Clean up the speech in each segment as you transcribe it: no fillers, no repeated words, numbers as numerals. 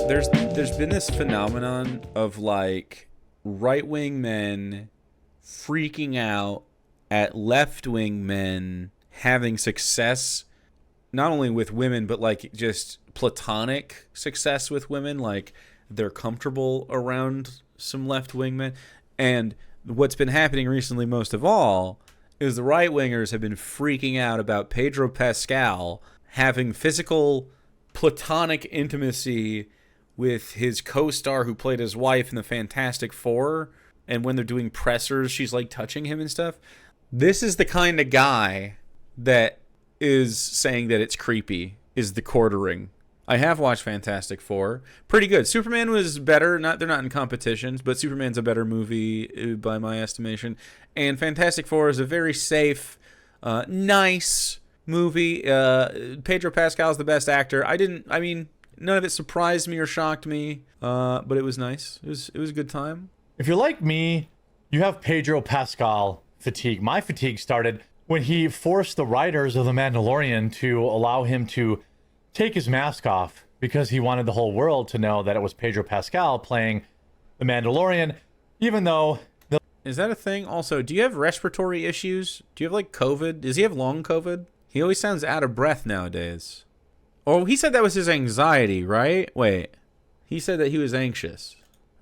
there's been this phenomenon of like right-wing men freaking out at left-wing men having success, not only with women but like just platonic success with women, like they're comfortable around some left-wing men. And what's been happening recently most of all is the right-wingers have been freaking out about Pedro Pascal having physical platonic intimacy with his co-star who played his wife in the Fantastic Four, and when they're doing pressers she's like touching him and stuff. This is the kind of guy that is saying that it's creepy, is the quartering. I have watched Fantastic Four. Pretty good. Superman was better. They're not in competitions, but Superman's a better movie by my estimation. And Fantastic Four is a very safe, nice movie. Pedro Pascal's the best actor. None of it surprised me or shocked me, but it was nice. It was a good time. If you're like me, you have Pedro Pascal fatigue. My fatigue started when he forced the writers of The Mandalorian to allow him to take his mask off because he wanted the whole world to know that it was Pedro Pascal playing The Mandalorian, even though... Is that a thing? Also, do you have respiratory issues? Do you have like COVID? Does he have long COVID? He always sounds out of breath nowadays. Oh, he said that was his anxiety, right? Wait. He said that he was anxious.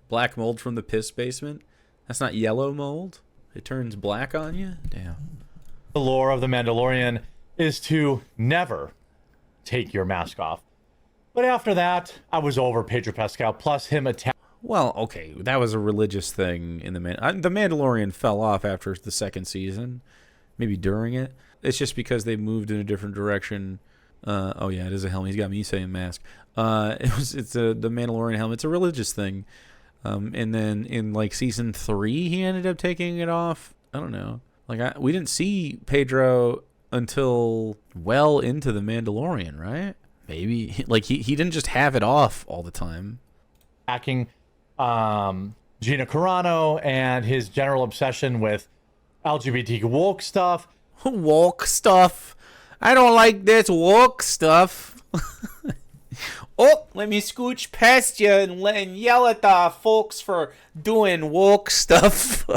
Black mold from the piss basement? That's not yellow mold? It turns black on you? Damn. The lore of The Mandalorian is to never take your mask off. But after that, I was over Pedro Pascal, plus him attacking. Well, okay, that was a religious thing in the Mandalorian fell off after the second season, maybe during it. It's just because they moved in a different direction. Oh yeah, it is a helmet. He's got me saying mask. It's the Mandalorian helmet. It's a religious thing. And then in like season 3, he ended up taking it off. I don't know. Like we didn't see Pedro until well into the Mandalorian, right? Maybe like he didn't just have it off all the time. Hacking Gina Carano and his general obsession with LGBT woke stuff. Woke stuff. I don't like this woke stuff. Oh, let me scooch past you and yell at the folks for doing woke stuff.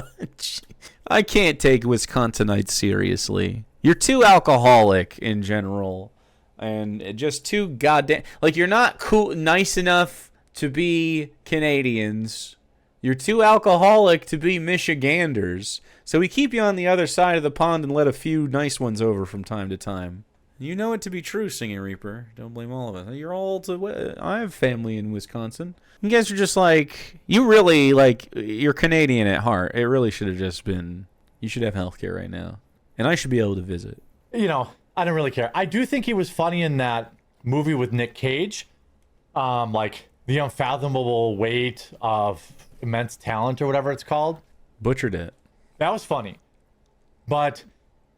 I can't take Wisconsinites seriously. You're too alcoholic in general, and just too goddamn like you're not cool, nice enough to be Canadians. You're too alcoholic to be Michiganders. So we keep you on the other side of the pond and let a few nice ones over from time to time. You know it to be true, Singing Reaper. Don't blame all of us. You're all I have family in Wisconsin. You guys are just like, you really, like, you're Canadian at heart. It really should have just been, you should have healthcare right now. And I should be able to visit. You know, I don't really care. I do think he was funny in that movie with Nick Cage. Like, The Unfathomable Weight of Immense Talent or whatever it's called. Butchered it. That was funny. But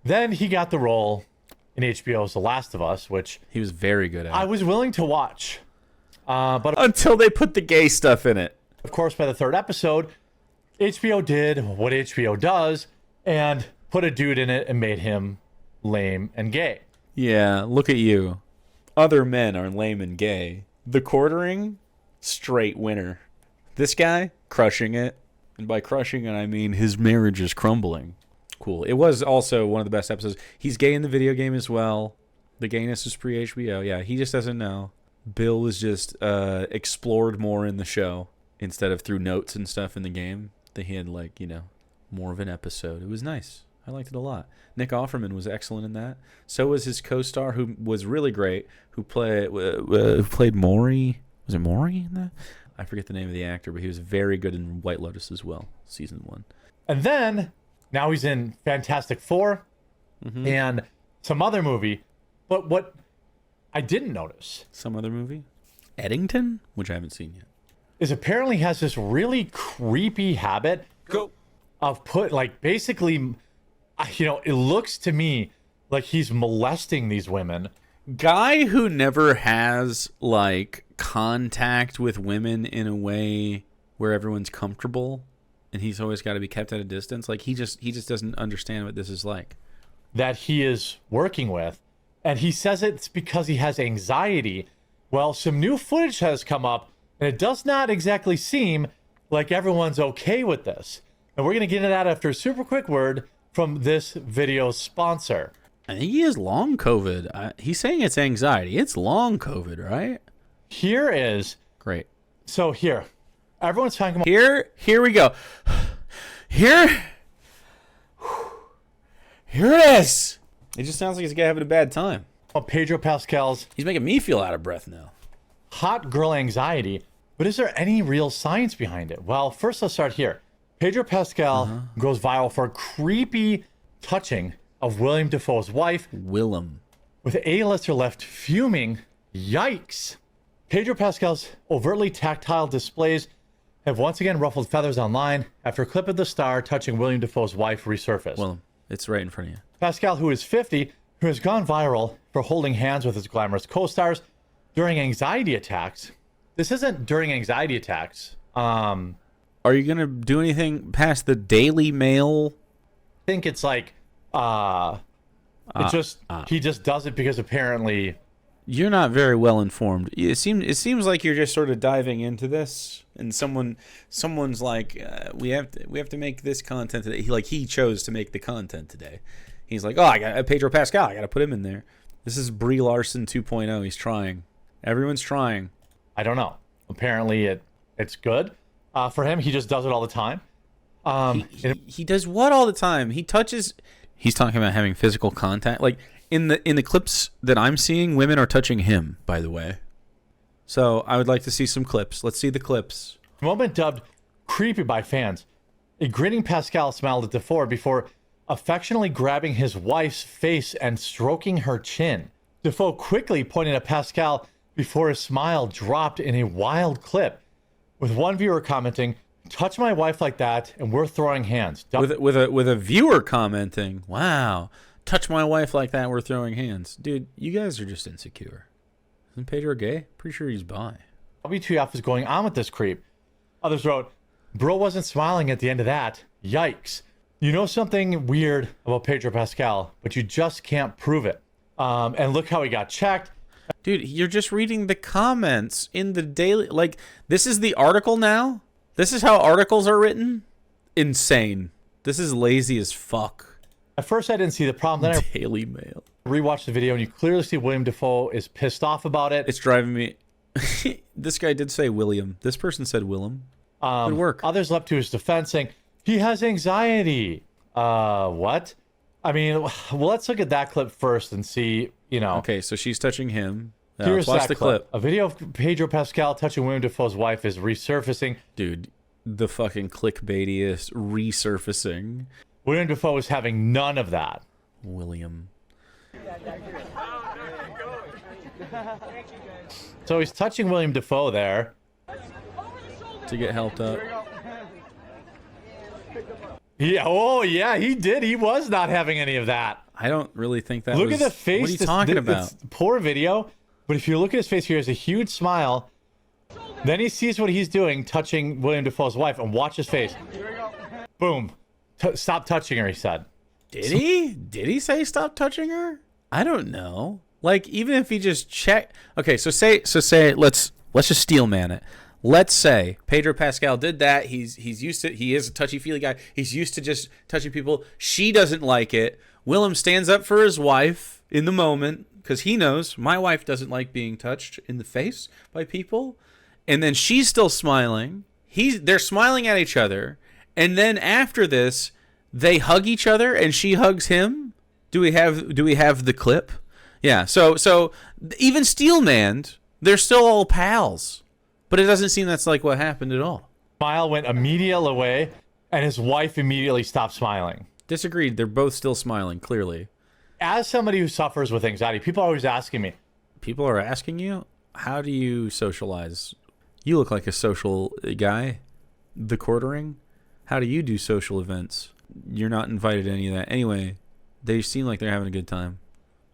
then he got the role in HBO's The Last of Us, which he was very good at. I was willing to watch. But until they put the gay stuff in it. Of course, by the third episode, HBO did what HBO does and put a dude in it and made him lame and gay. Yeah, look at you. Other men are lame and gay. The quartering, straight winner. This guy, crushing it. And by crushing it, I mean his marriage is crumbling. Cool. It was also one of the best episodes. He's gay in the video game as well. The gayness is pre-HBO. Yeah, he just doesn't know. Bill was just explored more in the show instead of through notes and stuff in the game. That he had, like, you know, more of an episode. It was nice. I liked it a lot. Nick Offerman was excellent in that. So was his co-star, who was really great, who played Maury. Was it Maury in that? I forget the name of the actor, but he was very good in White Lotus as well, season 1. And then, now he's in Fantastic Four and some other movie. But what I didn't notice... Some other movie? Eddington? Which I haven't seen yet. Is apparently has this really creepy habit of basically, you know, it looks to me like he's molesting these women. Guy who never has, like, contact with women in a way where everyone's comfortable and he's always got to be kept at a distance. Like, he just doesn't understand what this is like. That he is working with. And he says it's because he has anxiety. Well, some new footage has come up And it does not exactly seem like everyone's okay with this. And we're going to get into that after a super quick word from this video's sponsor. I think he has long COVID. He's saying it's anxiety. It's long COVID, right? Here is... Great. So here, everyone's talking about... Here we go. Here it is. It just sounds like he's having a bad time. Pedro Pascal's... He's making me feel out of breath now. Hot girl anxiety. But is there any real science behind it? Well, first let's start here. Pedro Pascal goes viral for creepy touching of William Dafoe's wife. Willem. With A-lister left fuming. Yikes. Pedro Pascal's overtly tactile displays have once again ruffled feathers online after a clip of the star touching William Dafoe's wife resurfaced. Willem, it's right in front of you. Pascal, who is 50, who has gone viral for holding hands with his glamorous co-stars during anxiety attacks. This isn't during anxiety attacks. Are you going to do anything past the Daily Mail? I think it's like, he just does it because apparently... You're not very well informed. It seems like you're just sort of diving into this, and someone's like, we have to make this content today. He chose to make the content today. He's like, oh, I got Pedro Pascal. I got to put him in there. This is Brie Larson 2.0. He's trying. Everyone's trying. I don't know. Apparently it's good for him. He just does it all the time. He does what all the time? He touches. He's talking about having physical contact. Like in the clips that I'm seeing, women are touching him. By the way, so I would like to see some clips. Let's see the clips. Moment dubbed creepy by fans. A grinning Pascal smiled at Dafoe before affectionately grabbing his wife's face and stroking her chin. Dafoe quickly pointed at Pascal before his smile dropped in a wild clip, with one viewer commenting, "Touch my wife like that, and we're throwing hands." With a viewer commenting, "Wow, touch my wife like that, we're throwing hands." Dude, you guys are just insecure. Isn't Pedro gay? Pretty sure he's bi. WTF is going on with this creep? Others wrote, "Bro wasn't smiling at the end of that. Yikes. You know something weird about Pedro Pascal, but you just can't prove it." And look how he got checked. Dude, you're just reading the comments in the daily... Like, this is the article now? This is how articles are written? Insane. This is lazy as fuck. At first, I didn't see the problem. Then Daily Mail. I rewatched the video, and you clearly see William Dafoe is pissed off about it. It's driving me... This guy did say William. This person said Willem. Good work. Others leapt to his defense, saying, he has anxiety. What? I mean, well, let's look at that clip first and see, Okay, so she's touching him. Here's watch that the clip. A video of Pedro Pascal touching William Dafoe's wife is resurfacing. Dude, the fucking clickbaitiest resurfacing. William Dafoe is having none of that. William. So he's touching William Dafoe there. To get helped up. Yeah, oh yeah, he did. He was not having any of that. I don't really think that Look at the face. What are you talking about? Poor video. But if you look at his face here, there's a huge smile. Then he sees what he's doing, touching William Dafoe's wife, and watch his face. Boom. Stop touching her, he said. Did he? Did he say stop touching her? I don't know. Like, even if he just checked... Okay, so say let's just steel man it. Let's say Pedro Pascal did that. He's used to... He is a touchy-feely guy. He's used to just touching people. She doesn't like it. Willem stands up for his wife in the moment because he knows my wife doesn't like being touched in the face by people. And then she's still smiling. They're smiling at each other. And then after this, they hug each other and she hugs him. Do we have the clip? Yeah. So even Steelman, they're still all pals. But it doesn't seem that's like what happened at all. Smile went immediately away, and his wife immediately stopped smiling. Disagreed. They're both still smiling, clearly. As somebody who suffers with anxiety, people are always asking me. People are asking you, how do you socialize? You look like a social guy. The quartering. How do you do social events? You're not invited to any of that. Anyway, they seem like they're having a good time.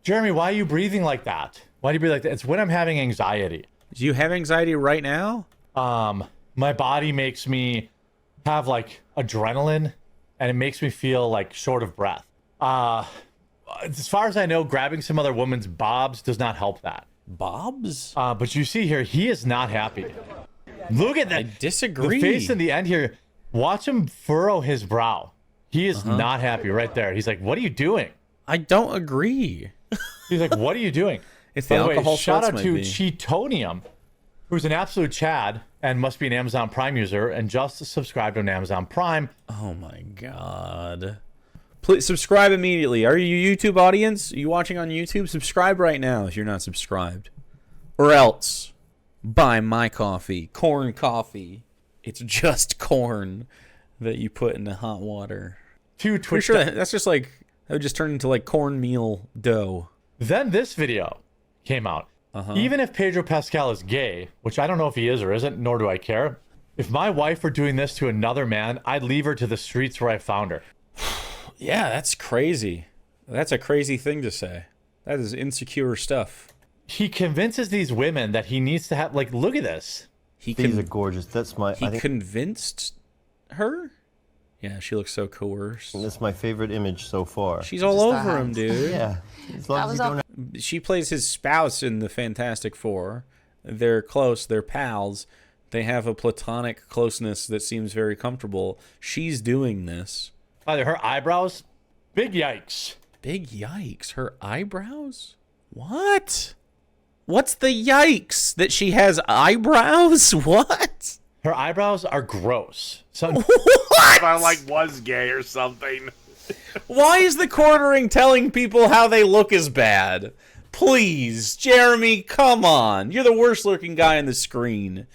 Jeremy, why are you breathing like that? Why do you breathe like that? It's when I'm having anxiety. Do you have anxiety right now? My body makes me have like adrenaline, and it makes me feel like short of breath. As far as I know, grabbing some other woman's bobs does not help that. Bobs? But you see here, he is not happy. Look at I that. disagree. The face in the end here. Watch him furrow his brow. He is not happy right there. He's like, what are you doing? I don't agree. He's like, what are you doing? It's By the the way, alcohol shout salts out to might be. Cheatonium, who's an absolute Chad and must be an Amazon Prime user and just subscribed on Amazon Prime. Oh my god. Please subscribe immediately. Are you YouTube audience? Are you watching on YouTube? Subscribe right now if you're not subscribed. Or else buy my coffee. Corn coffee. It's just corn that you put in the hot water. To Pretty Twitch. sure that's just like, that would just turn into like cornmeal dough. Then this video came out. Even if Pedro Pascal is gay, which I don't know if he is or isn't, nor do I care. If my wife were doing this to another man, I'd leave her to the streets where I found her. Yeah, that's crazy. That's a crazy thing to say. That is insecure stuff. He convinces these women that he needs to have, like, look at this. These are gorgeous. That's my. He convinced her? Yeah, she looks so coerced. That's my favorite image so far. She's all over him, dude. Yeah. As long as you don't have She plays his spouse in the Fantastic Four. They're close. They're pals. They have a platonic closeness that seems very comfortable. She's doing this. Either her eyebrows, big yikes. Big yikes. Her eyebrows? What? What's the yikes? That she has eyebrows? What? Her eyebrows are gross. So What? I like was gay or something. Why is the quartering telling people how they look is bad? Please, Jeremy, come on. You're the worst looking guy on the screen.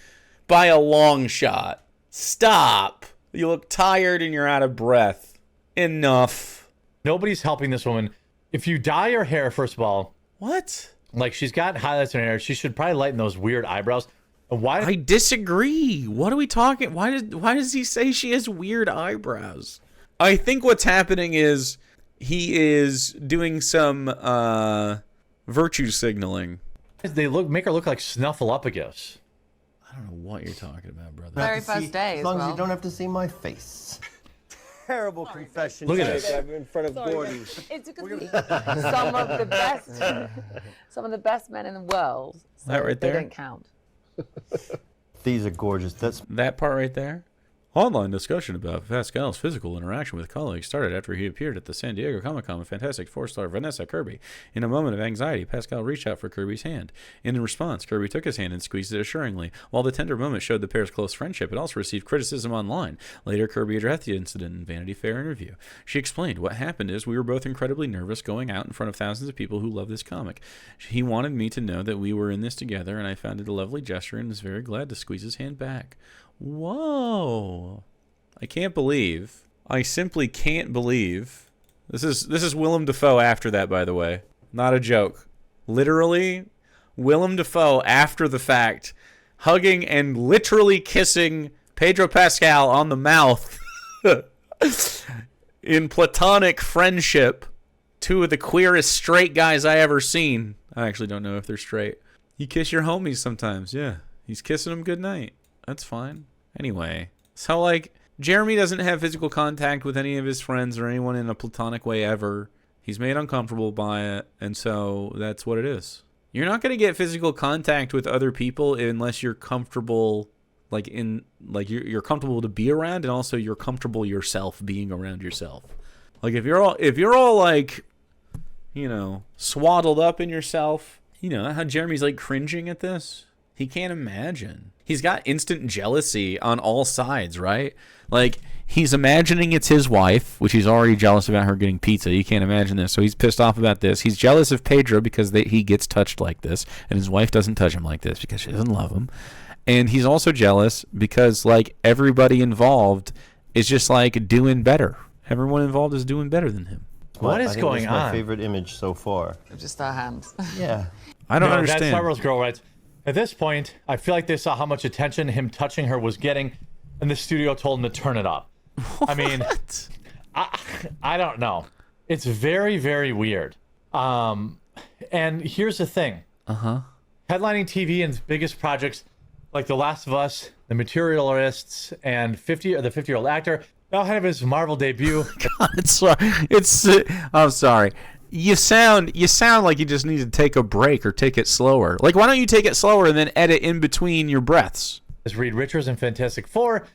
By a long shot. Stop. You look tired and you're out of breath. Enough. nobody's helping this woman. If you dye her hair, first of all, What? like she's got highlights in her hair, she should probably lighten those weird eyebrows. Why? I disagree. What are we talking? Why does he say she has weird eyebrows? I think what's happening is he is doing some virtue signaling. They make her look like Snuffleupagus. I don't know what you're talking about, brother. Very first day As as long as well. you don't have to see my face. Terrible confession. Look at this. In front of Gordon. It's because some of the best men in the world. So That right they there? don't count. These are gorgeous. That's That part right there? Online discussion about Pascal's physical interaction with colleagues started after he appeared at the San Diego Comic-Con with Fantastic Four-star Vanessa Kirby. In a moment of anxiety, Pascal reached out for Kirby's hand. In response, Kirby took his hand and squeezed it assuringly. While the tender moment showed the pair's close friendship, it also received criticism online. Later, Kirby addressed the incident in Vanity Fair interview. She explained, "What happened is we were both incredibly nervous going out in front of thousands of people who love this comic. He wanted me to know that we were in this together, and I found it a lovely gesture and was very glad to squeeze his hand back." Whoa. I can't believe. I simply can't believe. This is Willem Dafoe after that, by the way. Not a joke. Literally, Willem Dafoe after the fact, hugging and literally kissing Pedro Pascal on the mouth in platonic friendship. Two of the queerest straight guys I ever seen. I actually don't know if they're straight. You kiss your homies sometimes, yeah. He's kissing them goodnight. That's fine. Anyway, so like, Jeremy doesn't have physical contact with any of his friends or anyone in a platonic way ever. He's made uncomfortable by it, and so that's what it is. You're not going to get physical contact with other people unless you're comfortable, you're comfortable to be around, and also you're comfortable yourself being around yourself. Like if you're all like, you know, swaddled up in yourself, you know how Jeremy's like cringing at this? He can't imagine. He's got instant jealousy on all sides, right? Like, he's imagining it's his wife, which he's already jealous about her getting pizza. You can't imagine this. So he's pissed off about this. He's jealous of Pedro because he gets touched like this, and his wife doesn't touch him like this because she doesn't love him. And he's also jealous because, like, everybody involved is just, like, doing better. Everyone involved is doing better than him. What is I think going that's my on? favorite image so far. Just our hands. Yeah. I don't No, understand. That's Cyril's girl writes. At this point, I feel like they saw how much attention him touching her was getting, and the studio told him to turn it up. I mean, I don't know. It's very, very weird. And here's the thing. Headlining TV and biggest projects like The Last of Us, The Materialists, and the 50-year-old actor now have his Marvel debut. I'm sorry. You sound like you just need to take a break or take it slower. Like, why don't you take it slower and then edit in between your breaths? as Reed Richards in Fantastic Four,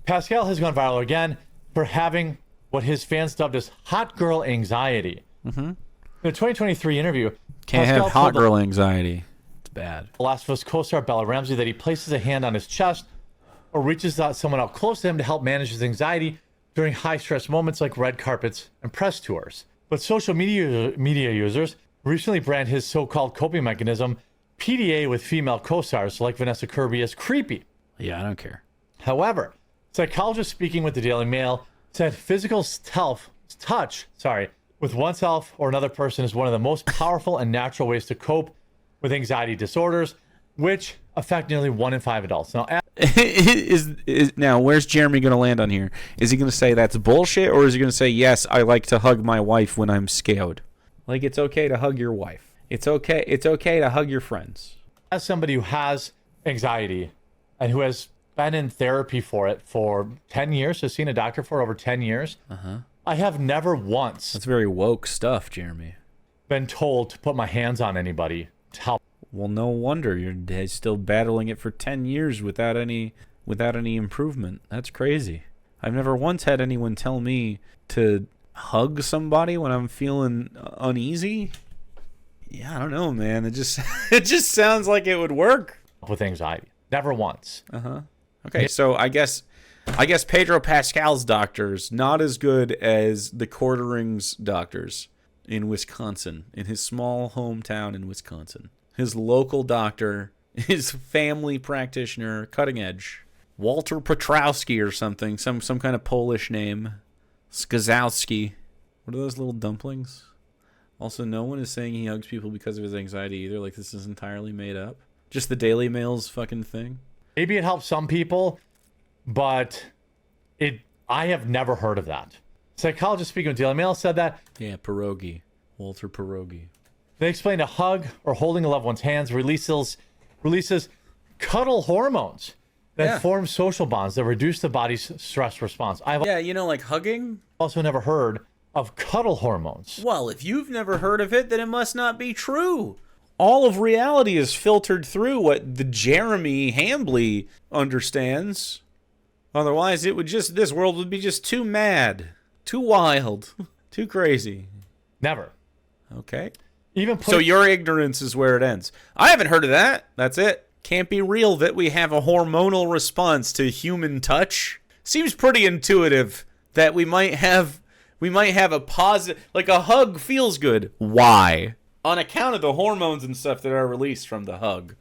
Pascal has gone viral again for having what his fans dubbed as hot girl anxiety. Mm-hmm. In a 2023 interview, Can't Pascal have hot told girl anxiety. It's bad. The Last of Us co-star Bella Ramsey that he places a hand on his chest or reaches out someone out close to him to help manage his anxiety during high-stress moments like red carpets and press tours. But social media users recently brand his so-called coping mechanism PDA with female co-stars like Vanessa Kirby as creepy. Yeah, I don't care. However, psychologists speaking with the Daily Mail said physical touch with oneself or another person is one of the most powerful and natural ways to cope with anxiety disorders, which affect nearly 1 in 5 adults. Now, now, where's Jeremy going to land on here? Is he going to say that's bullshit, or is he going to say, yes, I like to hug my wife when I'm scared? Like, it's okay to hug your wife. It's okay to hug your friends. As somebody who has anxiety and who has been in therapy for it for 10 years, has seen a doctor for over 10 years, I have never once That's very woke stuff, Jeremy. been told to put my hands on anybody to help. Well, no wonder you're still battling it for 10 years without any improvement. That's crazy. I've never once had anyone tell me to hug somebody when I'm feeling uneasy. Yeah, I don't know, man. It just sounds like it would work With anxiety. Never once. Okay, so I guess Pedro Pascal's doctors not as good as the Quartering's doctors in Wisconsin, in his small hometown in Wisconsin. His local doctor, his family practitioner, cutting edge. Walter Petrowski or something, some kind of Polish name. Skazowski. What are those little dumplings? Also, no one is saying he hugs people because of his anxiety either. Like, this is entirely made up. Just the Daily Mail's fucking thing. Maybe it helps some people, but I have never heard of that. Psychologist speaking with Daily Mail said that. Yeah, Pierogi. Walter Pierogi. They explained a hug or holding a loved one's hands releases cuddle hormones that form social bonds that reduce the body's stress response. Yeah, like hugging? Also never heard of cuddle hormones. Well, if you've never heard of it, then it must not be true. All of reality is filtered through what the Jeremy Hambley understands. Otherwise, this world would be just too mad, too wild, too crazy. Never. Okay. So your ignorance is where it ends. I haven't heard of that. That's it. Can't be real that we have a hormonal response to human touch. Seems pretty intuitive that we might have a positive, like a hug feels good. Why? On account of the hormones and stuff that are released from the hug.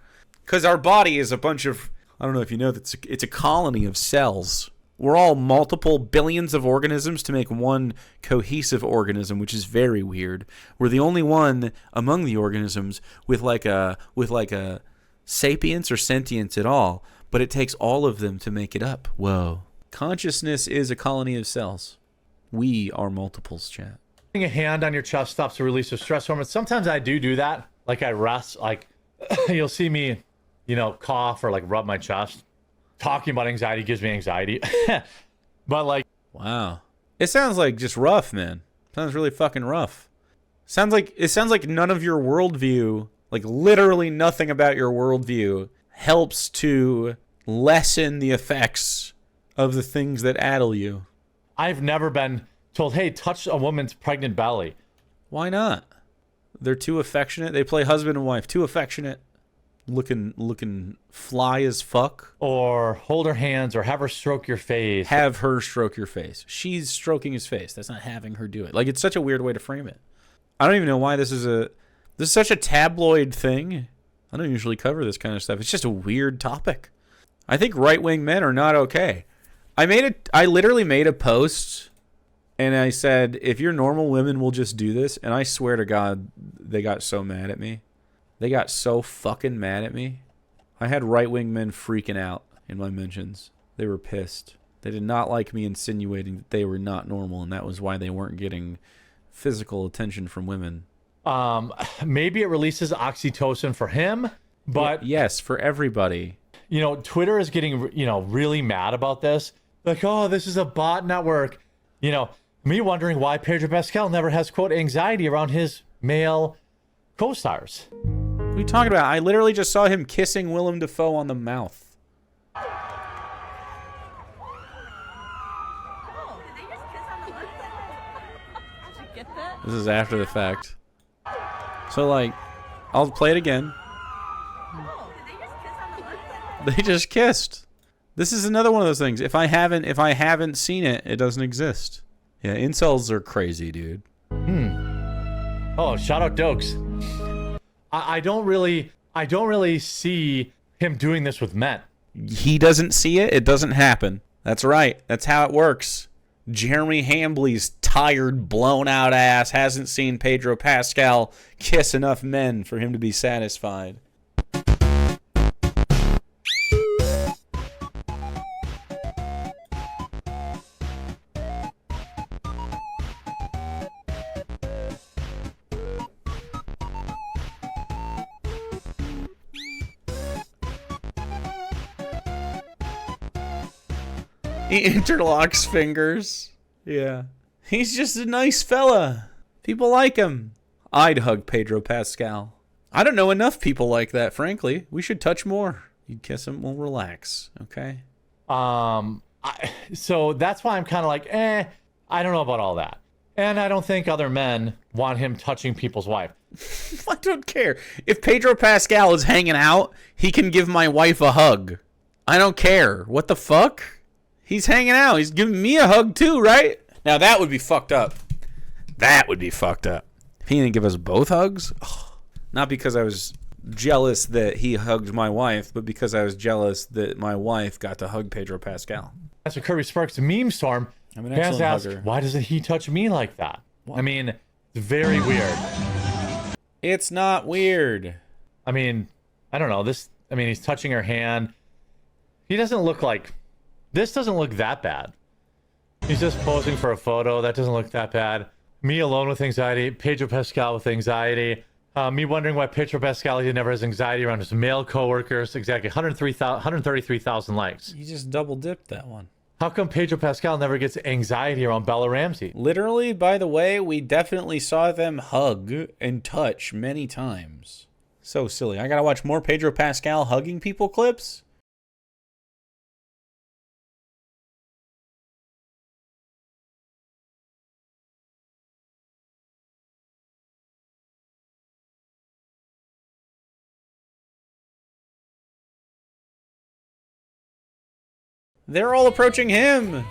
Because our body is a bunch of, I don't know if you know, it's a colony of cells. We're all multiple billions of organisms to make one cohesive organism, which is very weird. We're the only one among the organisms with like a sapience or sentience at all, but it takes all of them to make it up. Whoa. Consciousness is a colony of cells. We are multiples, chat. Putting a hand on your chest stops the release of stress hormones. Sometimes I do that. Like I rest, like you'll see me, cough or like rub my chest. Talking about anxiety gives me anxiety. But like, wow. It sounds like just rough, man. Sounds really fucking rough. It sounds like none of your worldview, like literally nothing about your worldview helps to lessen the effects of the things that addle you. I've never been told, hey, touch a woman's pregnant belly. Why not? They're too affectionate. They play husband and wife. Too affectionate. Looking fly as fuck. Or hold her hands or have her stroke your face. Have her stroke your face. She's stroking his face. That's not having her do it. Like, it's such a weird way to frame it. I don't even know why this is such a tabloid thing. I don't usually cover this kind of stuff. It's just a weird topic. I think right-wing men are not okay. I literally made a post and I said, if your normal women will just do this, and I swear to God, they got so mad at me. They got so fucking mad at me. I had right-wing men freaking out in my mentions. They were pissed. They did not like me insinuating that they were not normal, and that was why they weren't getting physical attention from women. Maybe it releases oxytocin for him, but... Yes, for everybody. Twitter is getting, really mad about this. Like, oh, this is a bot network. Me wondering why Pedro Pascal never has, quote, anxiety around his male co-stars. What are you talking about? I literally just saw him kissing Willem Dafoe on the mouth. get that? This is after the fact. So like, I'll play it again. Oh, did they just kiss on the lips? They just kissed. This is another one of those things. If I haven't seen it, it doesn't exist. Yeah, incels are crazy, dude. Oh, shout out Dokes. I don't really see him doing this with men. He doesn't see it, it doesn't happen. That's right. That's how it works. Jeremy Hambley's tired, blown out ass hasn't seen Pedro Pascal kiss enough men for him to be satisfied. He interlocks fingers. Yeah. He's just a nice fella. People like him. I'd hug Pedro Pascal. I don't know enough people like that, frankly. We should touch more. You kiss him, we'll relax, okay? So that's why I'm kind of like, I don't know about all that. And I don't think other men want him touching people's wife. I don't care. If Pedro Pascal is hanging out, he can give my wife a hug. I don't care. What the fuck? He's hanging out. He's giving me a hug too, right? Now that would be fucked up. That would be fucked up. If he didn't give us both hugs, not because I was jealous that he hugged my wife, but because I was jealous that my wife got to hug Pedro Pascal. That's what Kirby Sparks meme storm. I'm an Fans excellent ask, hugger. why doesn't he touch me like that? I mean, it's very weird. It's not weird. I mean, I don't know. He's touching her hand. He doesn't look like... This doesn't look that bad. He's just posing for a photo. That doesn't look that bad. Me alone with anxiety. Pedro Pascal with anxiety. Me wondering why Pedro Pascal never has anxiety around his male coworkers. Exactly. 133,000 likes. You just double dipped that one. How come Pedro Pascal never gets anxiety around Bella Ramsey? Literally, by the way, we definitely saw them hug and touch many times. So silly. I gotta watch more Pedro Pascal hugging people clips? They're all approaching him.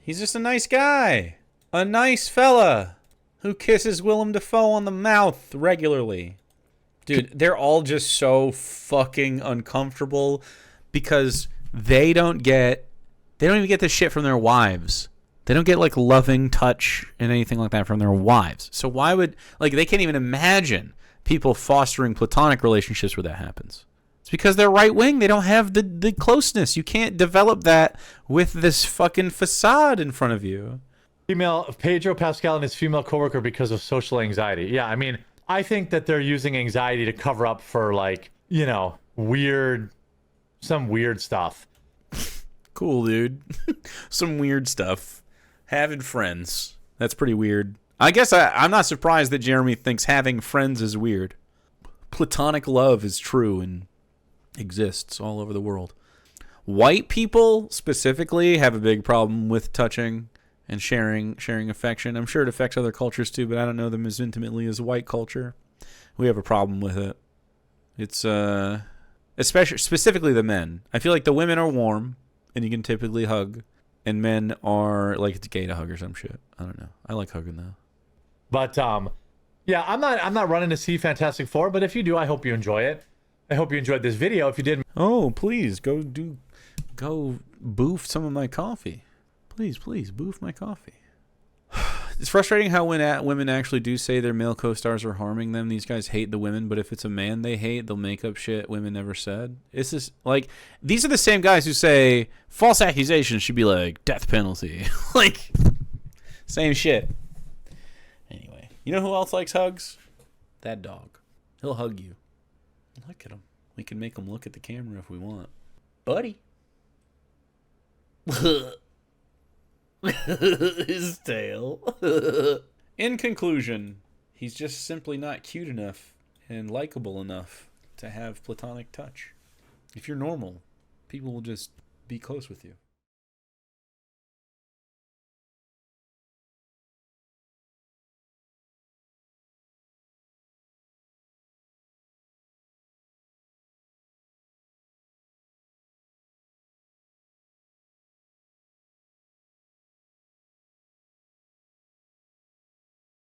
He's just a nice guy. A nice fella who kisses Willem Dafoe on the mouth regularly. Dude, they're all just so fucking uncomfortable because they don't even get this shit from their wives. They don't get like loving touch and anything like that from their wives. So why would, like, they can't even imagine people fostering platonic relationships where that happens. It's because they're right wing. They don't have the closeness. You can't develop that with this fucking facade in front of you. Pedro Pascal and his female coworker because of social anxiety. Yeah, I mean, I think that they're using anxiety to cover up for, like, you know, some weird stuff. Cool, dude. Some weird stuff. Having friends. That's pretty weird. I guess I'm not surprised that Jeremy thinks having friends is weird. Platonic love is true and exists all over the world. White people specifically have a big problem with touching and sharing affection. I'm sure it affects other cultures too, but I don't know them as intimately as white culture. We have a problem with it. It's specifically the men. I feel like the women are warm and you can typically hug, and men are like, it's gay to hug or some shit. I don't know. I like hugging though. But yeah, I'm not running to see Fantastic Four, but if you do, I hope you enjoy it. I hope you enjoyed this video. If you did, Please go boof some of my coffee. Please boof my coffee. It's frustrating how when women actually do say their male co-stars are harming them, these guys hate the women, but if it's a man they hate, they'll make up shit women never said. It's just like, these are the same guys who say false accusations should be like death penalty. Like, same shit. Anyway, you know who else likes hugs? That dog. He'll hug you. Look at him. We can make him look at the camera if we want. Buddy. His tail. In conclusion, he's just simply not cute enough and likable enough to have platonic touch. If you're normal, people will just be close with you.